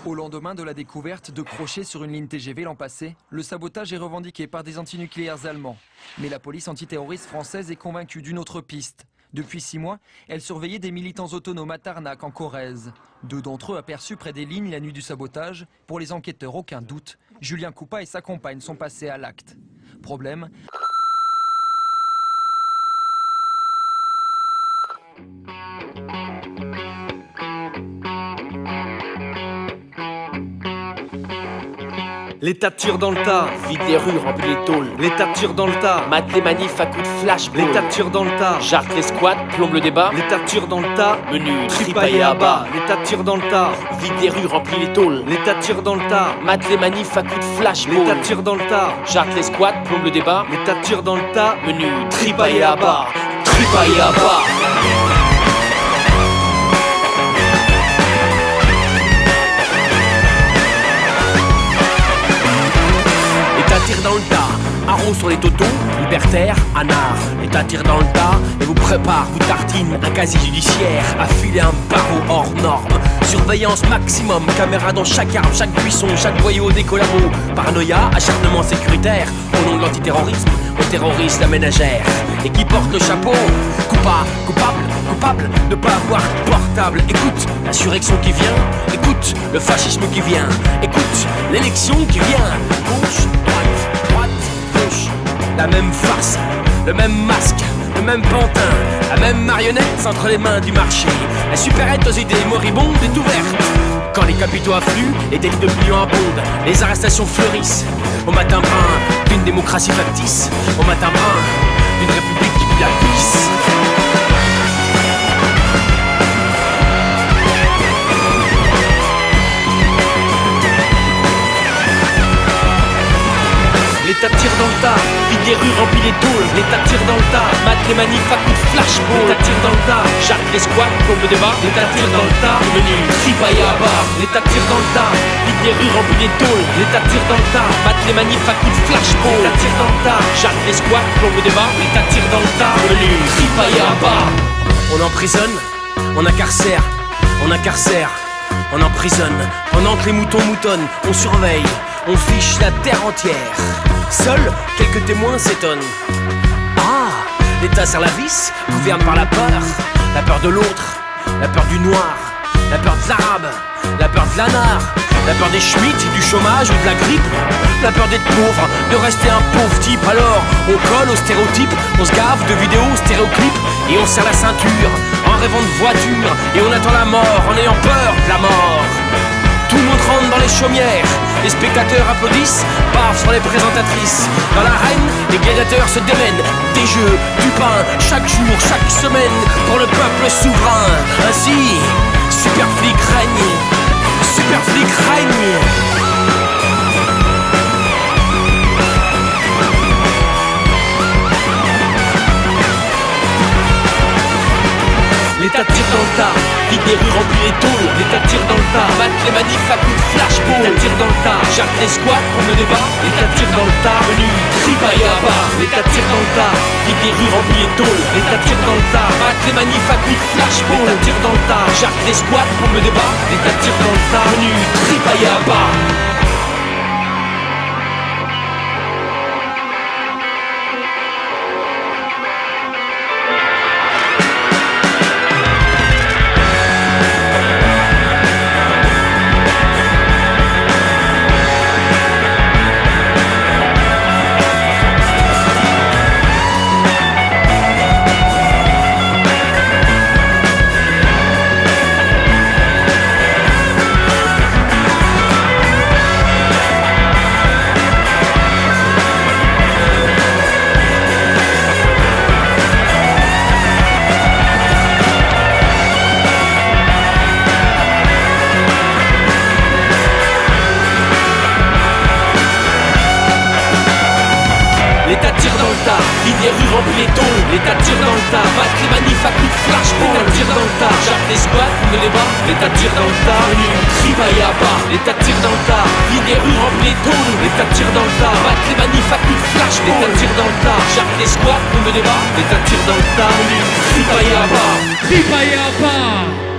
Au lendemain de la découverte de crochets sur une ligne TGV l'an passé, le sabotage est revendiqué par des antinucléaires allemands. Mais la police antiterroriste française est convaincue d'une autre piste. Depuis 6 mois, elle surveillait des militants autonomes à Tarnac, en Corrèze. 2 d'entre eux aperçus près des lignes la nuit du sabotage. Pour les enquêteurs, aucun doute, Julien Coupa et sa compagne sont passés à l'acte. Problème, L'État tire dans le tas, Vide les rues, remplit les tôles. l'État tire dans le tas, Mate les manifs à coups de flash. l'État tire dans le tas, Jarte les squats, plombe le débat. l'État tire dans le tas, Menu, tripaillé à bas, l'État tire dans le tas, Vide les rues, remplit les tôles. l'État tire dans le tas, Mate les manifs à coups de flash. l'État tire dans le tas, Jarte les squats, plombe le débat. l'État tire dans le tas, Menu, tripaillé à bas, tripaillé à bas. L'État tire dans le tas, haro sur les totos, libertaire, anard. L'État tire dans le tas et vous prépare, vous tartine un casier judiciaire, affiler un barreau hors norme. Surveillance maximum, caméra dans chaque arbre, chaque buisson, chaque boyau des collabos. Paranoïa, acharnement sécuritaire, au nom de l'antiterrorisme, on terrorise la ménagère. Et qui porte le chapeau, coupable de pas avoir de portable. Écoute l'insurrection qui vient, écoute le fascisme qui vient, écoute l'élection qui vient. Gauche, droite, gauche, la même farce, le même masque, le même pantin, la même marionnette entre les mains du marché. La supérette aux idées moribondes est ouverte. Quand les capitaux affluent, les délits d'opinion abondent, les arrestations fleurissent. Au matin brun d'une démocratie factice, au matin brun d'une république qui plie la cuisse. l'État tire dans le tas, Vide les rues, remplit les tôles. l'État tire dans le tas, Mate les manifs à coups de flashball. l'État tire dans le tas, Jarte les squats, plombe le débat. l'État tire dans le tas, Menu, tripaillé à bas. l'État tire dans le tas, Vide les rues, remplit les tôles. l'État tire dans le tas, Mate les manifs à coups de flashball. l'État tire dans le tas, Jarte les squats, plombe le débat. l'État tire dans le tas, Menu, tripaillé à bas. On emprisonne, on incarcère, on incarcère, on emprisonne. Pendant que les moutons moutonnent, on surveille, on fiche la terre entière. Seuls quelques témoins s'étonnent. Ah, l'État serre la vis, gouverne par la peur de l'autre, la peur du noir, la peur de l'arabe, la peur de l'anard, la peur des schmitts, du chômage ou de la grippe, la peur d'être pauvre, de rester un pauvre type. Alors on colle aux stéréotypes, on se gave de vidéos stéréoclips et on serre la ceinture en rêvant de voiture et on attend la mort en ayant peur de la mort. Tout le monde rentre dans les chaumières, les spectateurs applaudissent, bavent sur les présentatrices. Dans l'arène, les gladiateurs se démènent, des jeux, du pain, chaque jour, chaque semaine, pour le peuple souverain. Ainsi, Superflic règne, Superflic règne. l'État tire dans le tas, Vide les rues, remplit les tôles. l'État tire dans le tas, Mate les manifs à coups de flashball. l'État tire dans le tas, Jarte les squats, prend le débat. l'État tire dans le tas, Menu, tripaillé à bas. l'État tire dans le tas, Vide les rues, remplit les tôles. l'État tire dans le tas, Mate les manifs à coups de flashball. l'État tire dans le tas, Jarte les squats, prend le débat. l'État tire dans le tas, Menu, tripaillé à bas. Vide les rues, remplit les tôles. l'État tire dans le tas, Mate les manifs à coups de flashball. l'État tire dans le tas, Jarte les squats, prend le débat. l'État tire dans le tas, Menu, tripaillé à bas. l'État tire dans le tas, Vide les rues, remplit les tôles. l'État tire dans le tas, Mate les manifs à coups de flashball. l'État tire dans le tas, Jarte les squats, prend le débat. l'État tire dans le tas, Menu, tripaillé à bas. Tripaillé à bas.